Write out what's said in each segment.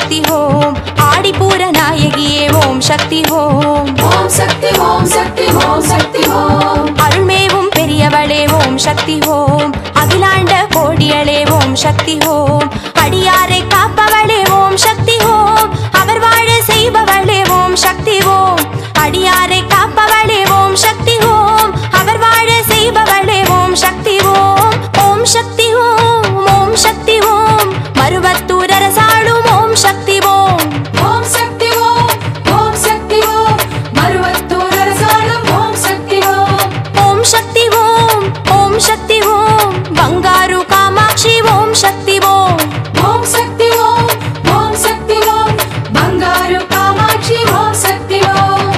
शक्ति होम आडिपूर नायगिये ओम शक्ति होम ओम शक्ति ओम शक्ति ओम शक्ति ओम अरुणमेवुम पेरियवळे ओम शक्ति होम अखिलांड कोडियळे ओम शक्ति होम अडियारे काप्पवळे ओम शक्ति होम अवर वाळ सेयवळे ओम शक्ति होम अडियारे काप्पवळे ओम शक्ति होम अवर वाळ सेयवळे ओम शक्ति होम ओम शक्ति होम मरुवत्तूर रसाळु ओम शक्ति होम ओम शक्ति ओम मरुवत्तूर रसाळु ओम शक्ति ओम ओम शक्ति होम बंगारू कामाक्षी ओम शक्ति होम ओम शक्ति ओम बंगारू कामाक्षी ओम शक्ति ओम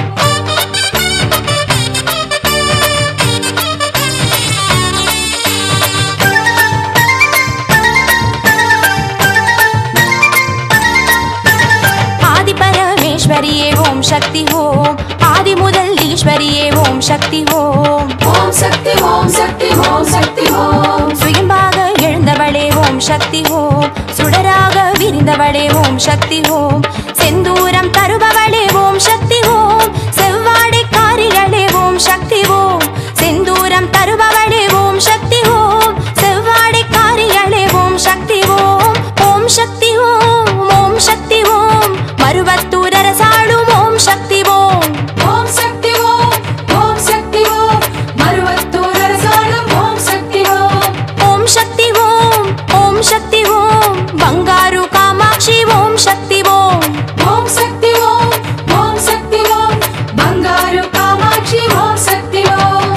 आदि परमेश्वरिये ओम शक्ति होम आदि मुदल ईश्वरिये ओम शक्ति होम ओम शक्ति ओम शक्ति ओम शक्ति ओम சுயம்பாக எழுந்தவளே ஓம் சக்தி ஹோம் சுடராக விரிந்தவளே ஓம் சக்தி ஹோம் செந்தூரம் தருபவளே ஓம் சக்தி ஹோம் செவ்வாடை காரிகளே ஓம் சக்தி ஹோம் செந்தூரம் தருபவளே ஓம் சக்தி ஹோம் செவ்வாடை காரிகளே ஓம் சக்தி ஹோம் ஓம் சக்தி ஹோம் மருவத்தூர் அரசாளு ஓம் சக்தி ஹோம் ओम शक्ति ओम मरुवत्तूर रसाळु ओम शक्ति ओम ओम शक्ति होम बंगारू कामाक्षी ओम शक्ति होम ओम शक्ति ओम बंगारू कामाक्षी ओम शक्ति ओम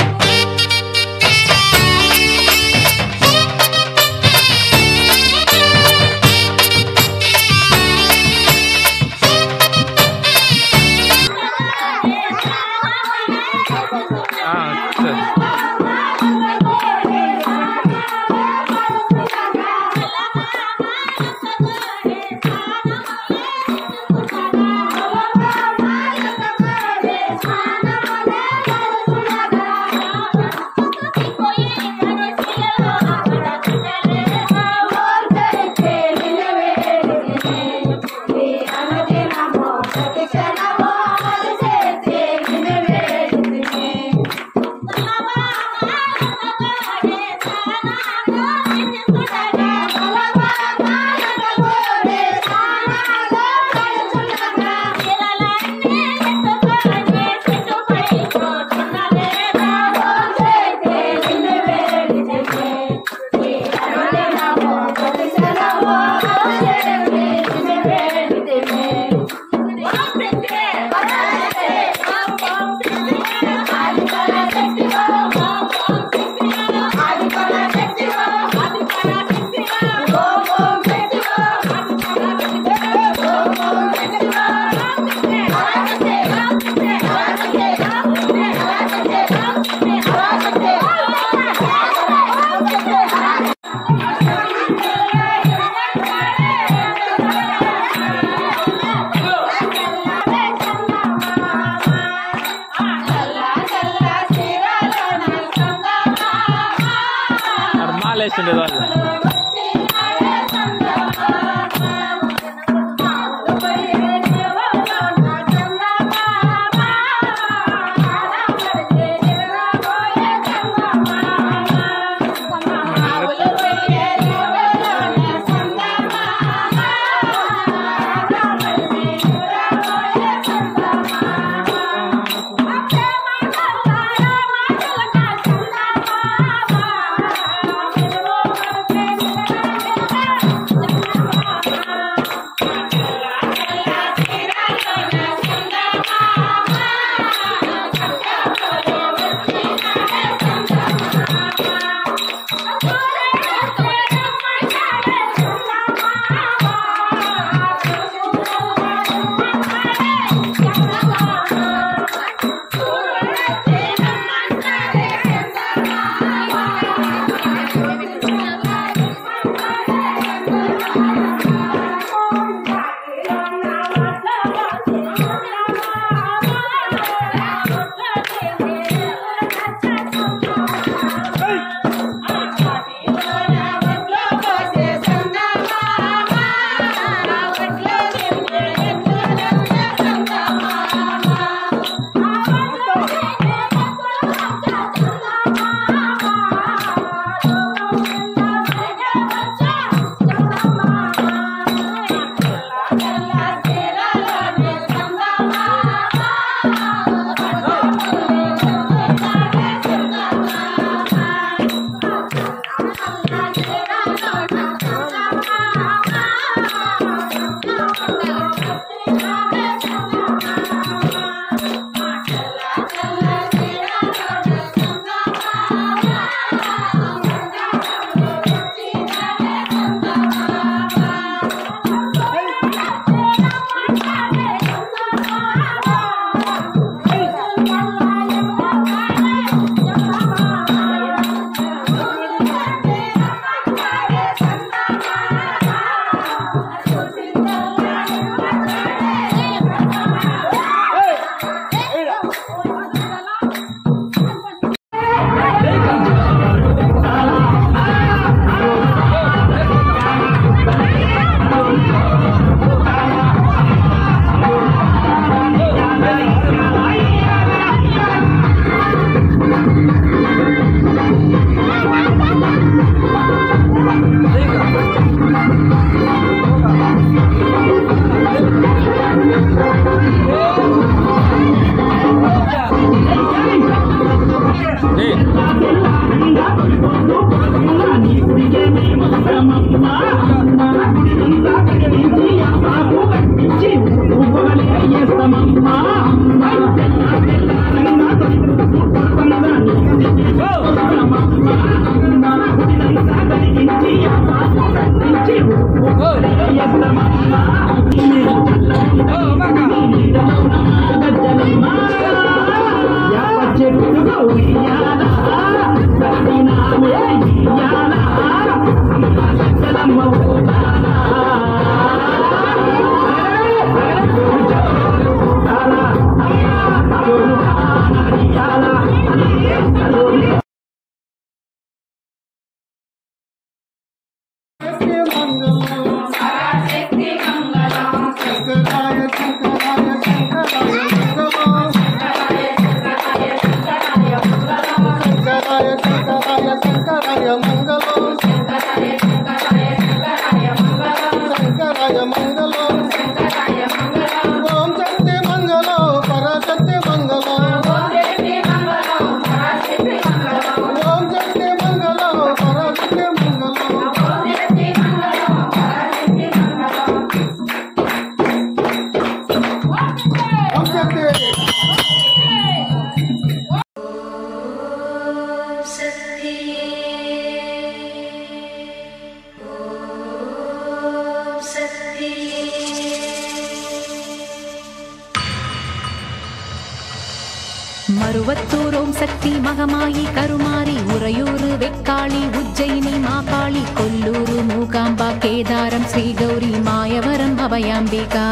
மருவத்தூர் ஓம் சக்தி மகமாயி கருமாரி உறையூர் வெக்காளி உஜ்ஜயினி மாகாளி கொல்லூர் மூகாம்பா கேதாரம் ஸ்ரீகௌரி மாயவரம் அபயாம்பிகா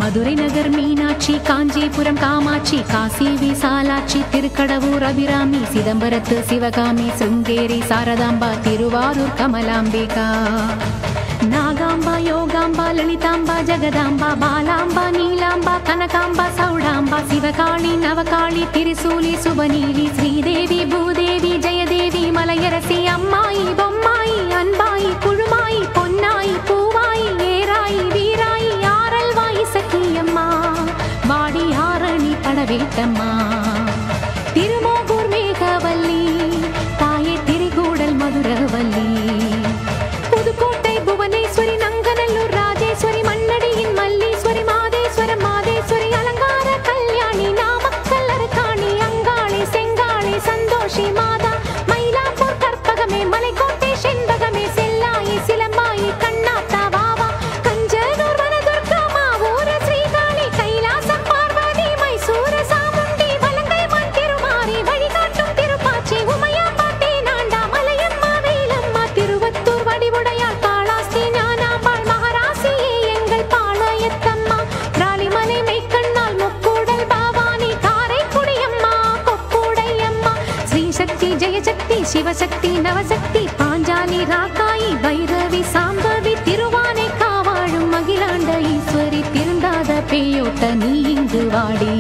மதுரை நகர் மீனாட்சி காஞ்சிபுரம் காமாட்சி காசி விசாலாட்சி திருக்கடவூர் அபிராமி சிதம்பரத்து சிவகாமி சிருங்கேரி சாரதாம்பா திருவாரூர் கமலாம்பிகா நாகாம்பா யோகாம்பா லலிதாம்பா ஜெகதாம்பா பாலாம்பா நீலாம்பா கனகாம்பா சௌடாம்பா சிவகாளி நவகாளி திரிசூலி சுபநீலி ஸ்ரீதேவி பூதேவி ஜெயதேவி மலையரசி அம்மாயி பொம்மாயி அன்பாயி குழுமாயி பொன்னாயி பூவாயி ஏராயி வீராயி ஆரல்வாயி சக்கியம்மா வாடி ஆரணி படவேட்டம்மா திருமோகூர் மேகவல்லி தாயே திரிகூடல் மதுரவல்லி புதுக்கோட்டை புவனேஸ்வரி நங்கநல்லூர் ராஜேஸ்வரி மண்ணடியின் மல்லீஸ்வரி மாதேஸ்வரம் மாதேஸ்வரி அலங்கார கல்யாணி நாமக்கல் அரக்காணி அங்காளி செங்காளி சந்தோஷி மாதா மயிலாப்பூர் கற்பகமே மலைக்கோட்டை செண்பகமே செல்லாயி சிலம்பாயி கண்ணாத்தா வாவா கஞ்சனூர் வனதுர்கா மாவூர ஸ்ரீகாளி கைலாசம் பார்வதி மைசூர சாமுண்டி வலங்கை மண் திருமாரி வழிகாட்டும் திருப்பாச்சி உமையாம்பா தேனாண்டா மலையம்மா வேலம்மா திருவத்தூர் வடிவுடையாள் காளாஸ்தி ஞானாம்பாள் மகாராசியே எங்கள் பாளையத்தம்மா ராலிமலை மெய்க்கண்ணால் முக்கூடல் பாவானி காரைக்குடியம்மா கொக்குடையம்மா ஸ்ரீசக்தி ஜெயசக்தி சிவசக்தி நவசக்தி பாஞ்சாலி ராக்காயி பைரவி சாம்பவி திருவானை காவாழும் மகிழாண்ட ஈஸ்வரி திருந்தாத பேயோட்ட நீ இங்கு வாடி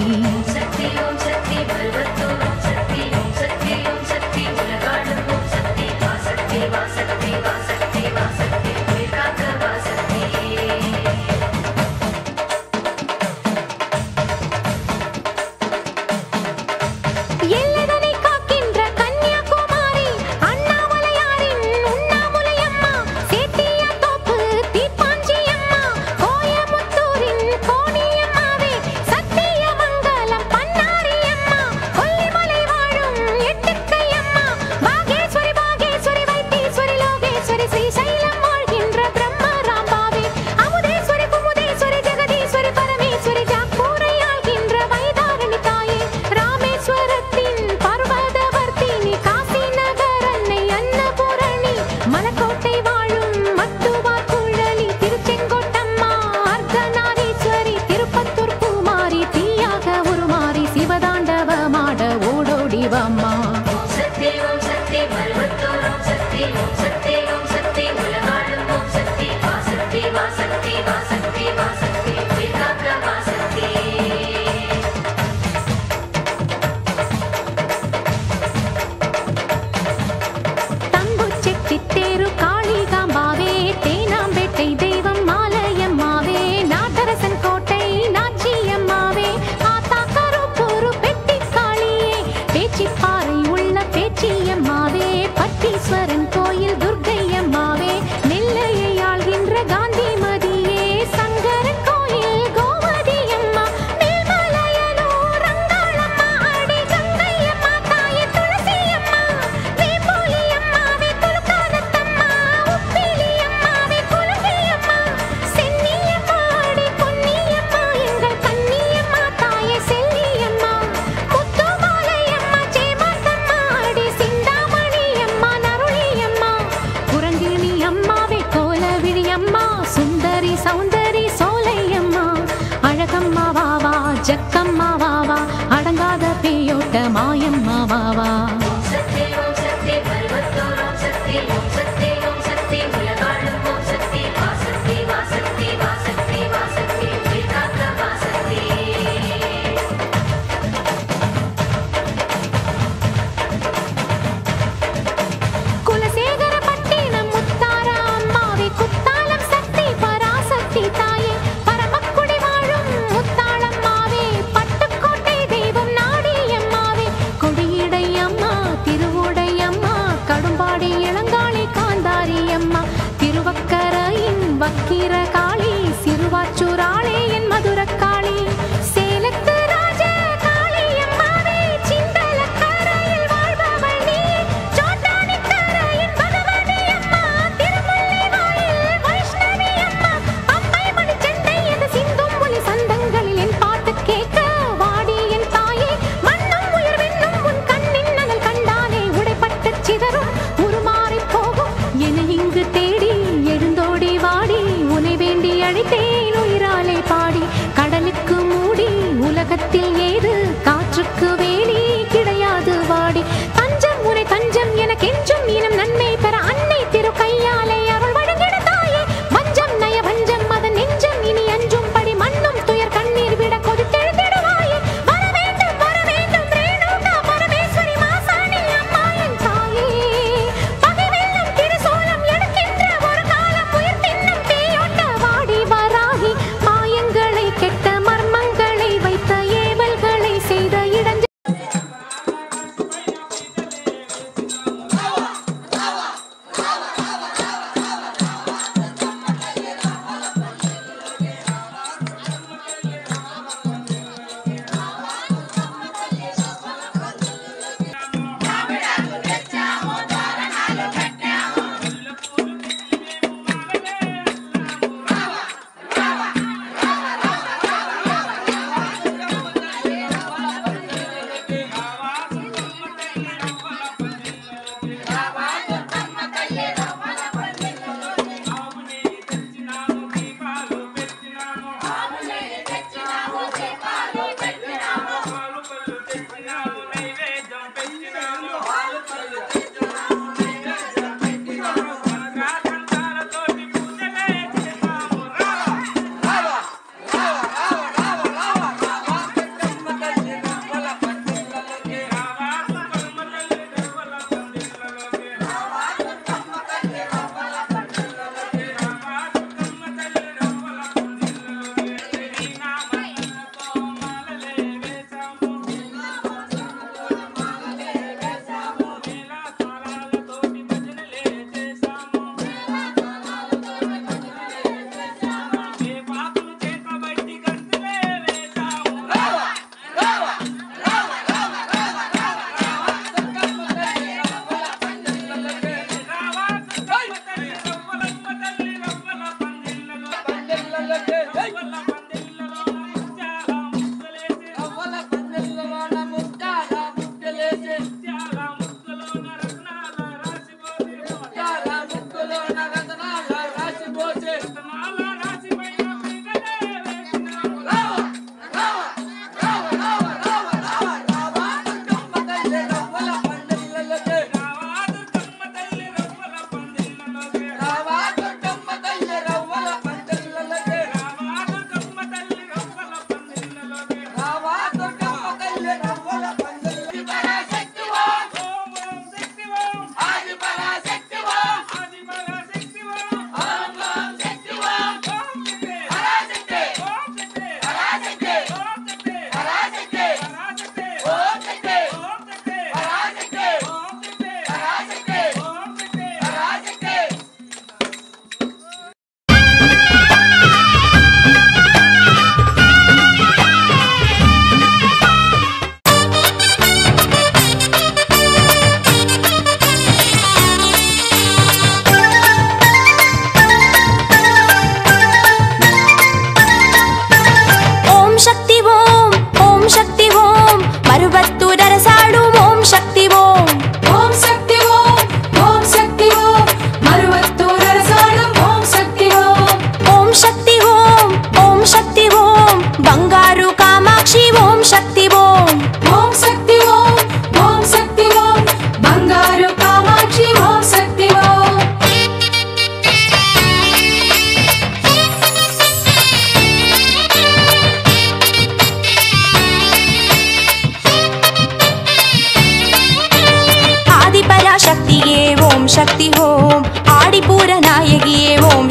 எல்லைதனை காக்கின்ற கன்னியாகுமாரி அண்ணாமலையாரின் உண்ணாமுலையம்மா சேத்தியா தோப்பு தீப்பாஞ்சியம்மா கோயமுத்தூரின் கோணியம்மாவே சத்தியமங்கலம் பன்னாரியம்மா கொல்லிமலை வாழும் எட்டுக்கையம்மா பாகேஸ்வரி பாகேஸ்வரி வைத்தீஸ்வரி லோகேஸ்வரி ஸ்ரீசைலம் வாழ்கின்ற பிரம்மராம்பாவே அமுதேஸ்வரி குமுதேஸ்வரி ஜெகதீஸ்வரி பரமேஸ்வரி ஜாக்கூரை ஆள்கின்ற வைதாரணி தாயே ராமேஸ்வரத்தின் பர்வதவர்த்தினி காசி நகர் அன்னை அன்னபூரணி மலக்கோட்டை வாழும் மட்டுவார் குழலி திருச்செங்கோட்டம்மா அர்த்தநாரீஸ்வரி திருப்பத்தூர் பூமாரி தீயாக உருமாறி சிவதாண்டவமாட ஓடோடி வாம்மா தம்புச்செட்டி தேரு காளிகாம்பாவே தேனாம்பேட்டை தெய்வம் மாலையம்மாவே நாட்டரசன் கோட்டை நாச்சியம்மாவே ஆத்தா கருப்பூரு பெட்டி காளியே பேச்சிப்பாறை உள்ள பேச்சியம்மாவே பட்டீஸ்வரன் கோயில் துர்க்கையம்மாவே நெல்லையை ஆள்கின்ற காந்திமதியே சங்கரன் கோயில் கோமதியம்மா மேல்மலையனூர் அங்காளம்மா ஆடி கங்கையம்மா தாயே துளசியம்மா வேம்பூலியம்மாவே துலுக்கானத்தம்மா உப்பிலியம்மாவே குலுங்கியம்மா சென்னியம்மா ஆடி பொன்னியம்மா எங்கள் கன்னியம்மா தாயே செல்லியம்மா முத்துமாலையம்மா சேமாத்தம்மா ஆடி சிந்தாமணியம்மா நருளியம்மா குரங்கிணி அம்மாவே கோலவிழியம்மா சுந்தரி சௌந்தரி சோலையம்மா அழகம்மா வாவா ஜக்கம்மா வாவா அடங்காத பேயோட்ட மாயம்மா வாவா குலசேகர பட்டினம் முத்தாரா அம்மாவே குத்தாலம் சக்தி பராசக்தி தாயே பரமக்குடி வாழும் முத்தாளம்மாவே பட்டுக்கோட்டை தெய்வம் நாடியம்மாவே கொடியடை அம்மா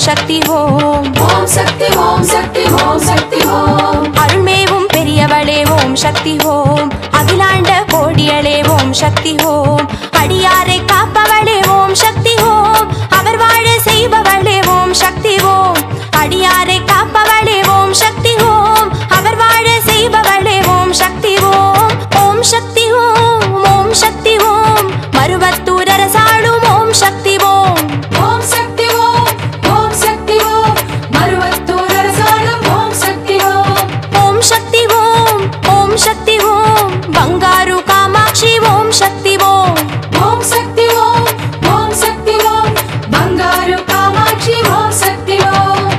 சக்தி ஓம் ஓம் சக்தி ஓம் சக்தி ஓம் சக்தி ஓம் அருள்மேவும் பெரியவளே ஓம் சக்தி ஓம் அகிலாண்ட கோடியளே ஓம் சக்தி ஓம் அடியாரை காப்பவளே ஓம் சக்தி ஓம் அவர் வாழ செய்பவளே ஓம் சக்தி ஓம் அடியாரை காப்பவளே ஓம் சக்தி ஓம் அவர் வாழ செய்பவளே ஓம் சக்தி ஓம் ஓம் சக்தி ஓம் ஓம் சக்தி ஓம் மருவத்தூர் அரசாளும் ஓம் சக்தி ஓம் ஓம் சக்தி ஓம் ஓம் சக்தி ஓம் மருவத்தூர் அரசாளும் ஓம் சக்தி ஓம் ஓம் சக்தி ஓம் ஓம் சக்தி ஓம் பங்காரு காமாட்சி ஓம் சக்தி ஓம் ஓம் சக்தி ஓம் ஓம் சக்தி ஓம் பங்காரு காமாட்சி ஓம் சக்தி ஓம்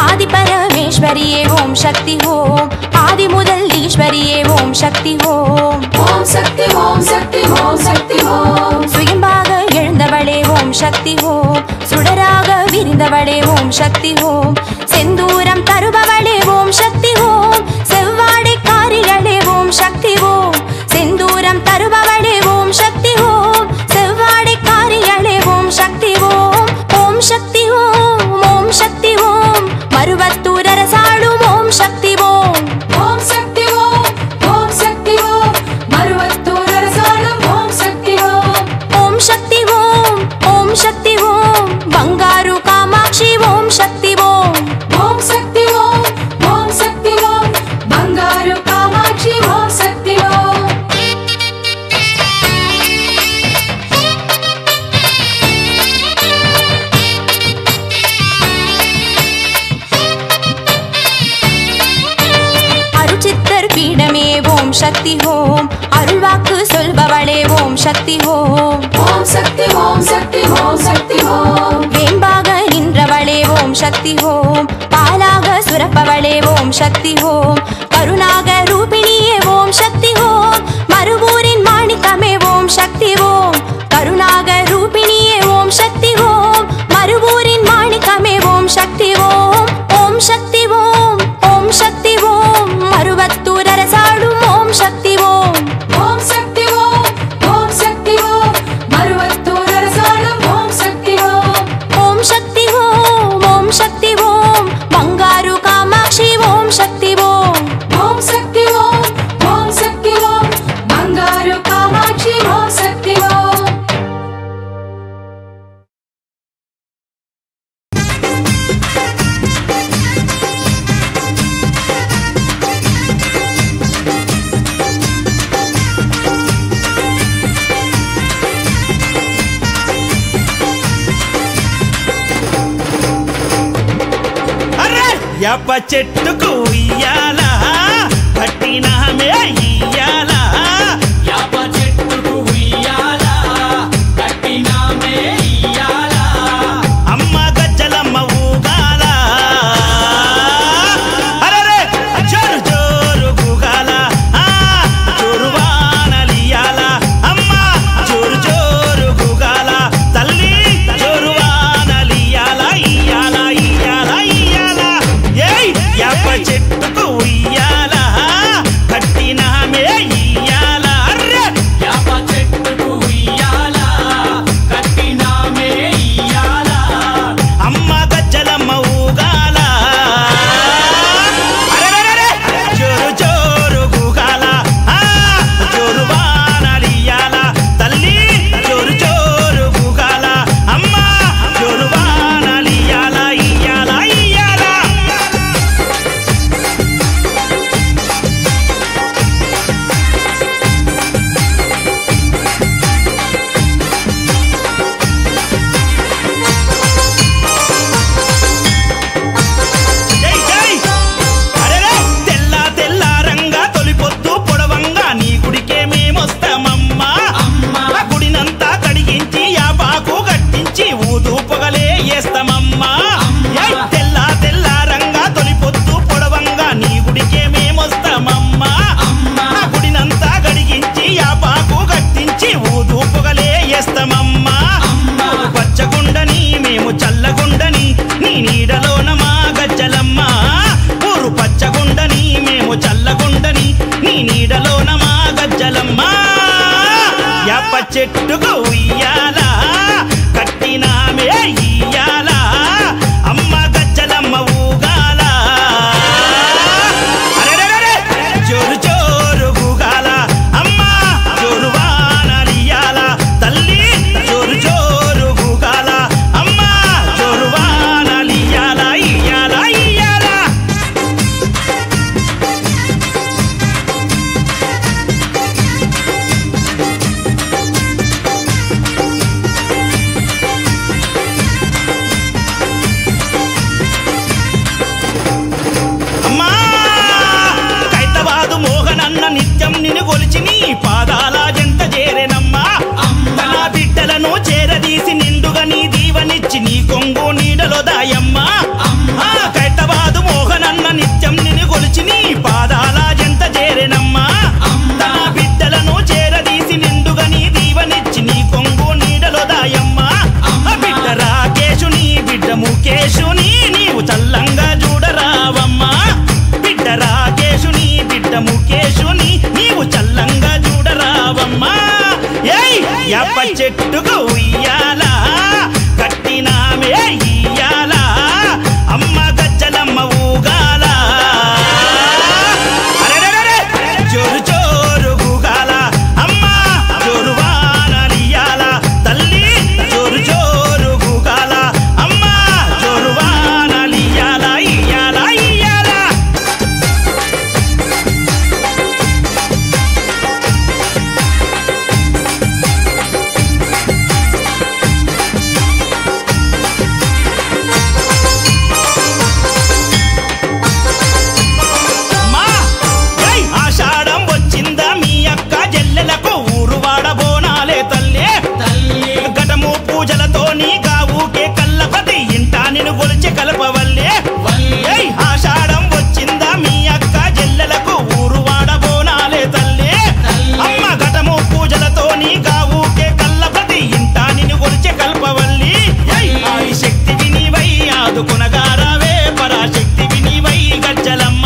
ஆதி பரமேஸ்வரியே ஓம் சக்தி ஓம் ஆதி முதல் ஈஸ்வரியே ஓம் சக்தி ஓம் ஓம் சக்தி ஓம் சக்தி ஓம் சக்தி ஓம் சுயம்பாக எழுந்தவளே ஓம் சக்தி ஓம் சுடராக விரிந்தவளே ஓம் சக்தி ஓம் செந்தூரம் தருபவளே ஓம் சக்தி ஓம் செவ்வாடை காரிகளே ஓம் சக்தி ஓம் செந்தூரம் தருபவளே ஓம் சக்தி ஓம் செவ்வாடை காரிகளே ஓம் சக்தி ஓம் ஓம் சக்தி ஓம் ஓம் சக்தி ஓம் மருவத்தூர் அரசாளும் ஓம் சக்தி ஓம் ஓம் சக்தி ஓம் ஓம் சக்தி ஓம் மருவத்தூர் அரசாளும் ஓம் சக்தி ஓம் ஓம் சக்தி ஓம் ஓம் சக்தி ஓம் பங்காரு காமாட்சி ஓம் சக்தி ஓம் ஓம் சக்தி ஓம் ஓம் சக்தி ஓம் பங்காரு காமாட்சி ஓம் சக்தி ஓம் அருச்சித்தர் பீடமே ஓம் சக்தி ஓம் அருள்வாக்கு சொல்பவளே ஓம் சக்தி ஓம் ஓம் சக்தி ஓம் சக்தி ஓம் சக்தி ஓம் வேம்பாக நின்றவளே ஓம் சக்தி ஓம் பாலாக சுரப்பவளே ஓம் சக்தி ஓம் கருணாக ரூபிணியே ஓம் சக்தி ஓம் மறுவூரின் மாணிக்கமே ஓம் சக்தி ஓம் கருணாக ரூபிணியே ஓம் சக்தி ஓம் மறுவூரின் மாணிக்கமே ஓம் சக்தி ஓம் ஓம் சக்தி ஓம் ஓம் சக்தி ஓம் மருவத்தூர் அரசாளும் ஓம் சக்தி ஓம் ஓம் சக்தி ஓம் ஓம் சக்தி ஓம் மருவத்தூர் அரசாளும் ஓம் சக்தி ஓம் ஓம் சக்தி ஓம் ஓம் சக்தி ஓம் பங்காரு காமாட்சி ஓம் சக்தி ஓம் ஓம் சக்தி ஓம் ஓம் சக்தி ஓம் பங்காரு காமாட்சி ஓம் சக்தி ஓம் యాప చెట్టుకు ఇయ్యాల కట్టినామే ఇయ్యాల యాప చెట్టుకు ఇయ్యాల కట్టినామే ఇయ్యాల అమ్మ గజ్జలమ్మ ఊగాల అరే జోరు జోరు గుగాల జోరు వానలియాల అమ్మ జోరు జోరు గుగాల తల్లి జోరు వానలియాల ఇయ్యాల ఇయ్యాల ఇయ్యాల యాప చెట్టుకు ఉయ్యాల కట్టినా చెట్టుకు ఉయ్యాల కట్టినామే ఇయ్యాల అమ్మ గజ్జలమ్మ ఊగాల అరెరెరె జోరు జోరు ఊగాల అమ్మ జోరు వానలియాల తల్లి జోరు జోరు ఊగాల అమ్మ జోరు వానలియాల ఇయ్యాల ఇయ్యాల నిత్యం నిన్ను కొలిచి నీ పాదాల జంట చేరెనమ్మా నా బిడ్డలను చేరదీసి నిండుగా నీ దీవనిచ్చి నీ కొంగు నీడలో దాయమ్మా కైతబాదు మోహనన్న నిత్యం నిన్ను కొలిచి నీ పాదాల జంట చేరెనమ్మా నా బిడ్డలను చేరదీసి నిండుగా నీ దీవనిచ్చి నీ కొంగు నీడలో దాయమ్మా బిడ్డ రాకేశుని బిడ్డ ముఖేశుని నీవు చల్లంగా చూడరావమ్మా బిడ్డ రాకేశుని బిడ్డ ముఖేశుని నీవు చల్లంగా చూడరావమ్మా యాప చెట్టుకు ఉయ్యాల కట్టినామే ఇయ్యాల అమ్మ గజ్జలమ్మ ఊగాల అరెరెరె జోరు జోరు ఊగాల అమ్మ జోరు వానలియాల తల్లి జోరు జోరు ఊగాల అమ్మ జోరు వానలియాల ఇయ్యాల ఇయ్యాల ఆషాఢం వచ్చిందా మీ అక్క జల్లెలకు ఊరు వాడబోనాలే తల్లి ఘటము పూజలతో నీ గావుకే కల్లపతి ఇంటా నిన్ను గొలిచి కలపవల్లే ఆషాఢం వచ్చిందా మీ అక్క జల్లెలకు ఊరు వాడబోనాలే తల్లి అమ్మ ఘటము పూజలతో నీ గావుకే కల్లపతి ఇంటా నిన్ను గొలిచి కల్పవల్లి ఆది శక్తి వినివై ఆదుకునగారావే పరాశక్తి వినివై గజ్జలమ్మ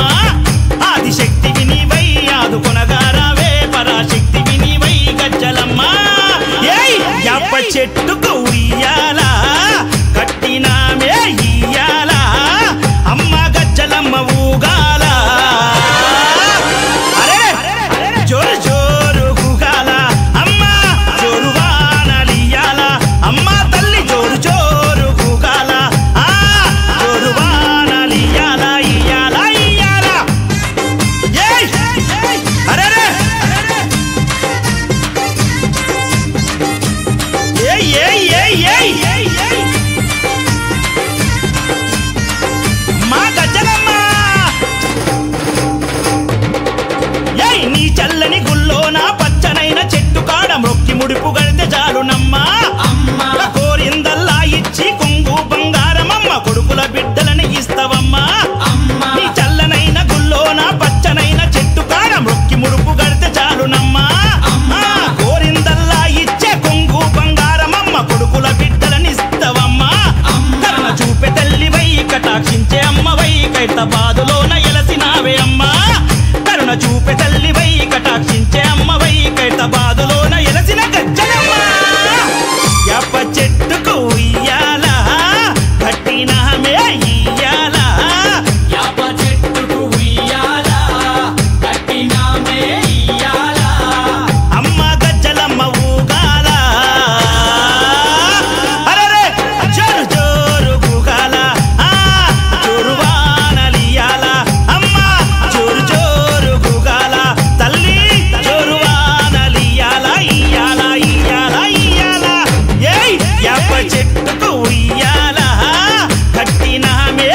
ఆదిశక్తి వినివై ఆదుకునగారావే పరాశక్తి వినివై గజ్జలమ్మ యాప చెట్టుకు ఉయ్యాల కట్టినామే ఇయ్యాల అమ్మ గజ్జలమ్మ ఊగాల అరే జోరు జోరు ఊగాల అమ్మ జోరు వానలియాల అమ్మ తల్లి జోరు జోరు ఊగాల జోరు వానలియాల ఇయ్యాల ఇయ్యాల అరెరె మా గజ్జలమ్మ నీ చల్లని గుల్లోన పచ్చనైన చెట్టు కాడ మొక్కి ముడుపు గడితే చాలునమ్మా కోరిందల్లా ఇచ్చి కొంగు బంగారమమ్మ కొడుకుల బిడ్డలని ఇస్తావమ్మా నీ చల్లనైన గుల్లోన పచ్చనైన చెట్టు కాడ మొక్కి ముడుపు గడితే చాలునమ్మా కోరిందల్లా ఇచ్చే కొంగు బంగారమమ్మ కొడుకుల బిడ్డలని ఇస్తావమ్మా కరుణ చూపె తల్లివై కటాక్షించే అమ్మవై కైతబాదులోన ఎలసినావే అమ్మా కరుణ చూపె తల్లివై కటాక్షించే అమ్మవై కైతబాదులోన ఎలసిన గజ్జలమ్మ యాప చెట్టుకు ఉయ్యాల కట్టినామే ఇయ్యాల యాప చెట్టుకు ఉయ్యాల కట్టినామే ఇయ్యాల అమ్మ గజ్జలమ్మ ఊగాల అరెరె జోరు జోరు ఊగాల జోరు వానలియాల అమ్మ జోరు జోరు ఊగాల తల్లి జోరు వానలియాల ఇయ్యాల ఇయ్యాల ఇయ్యాల యాప చెట్టుకు ఉయ్యాల కట్టినామే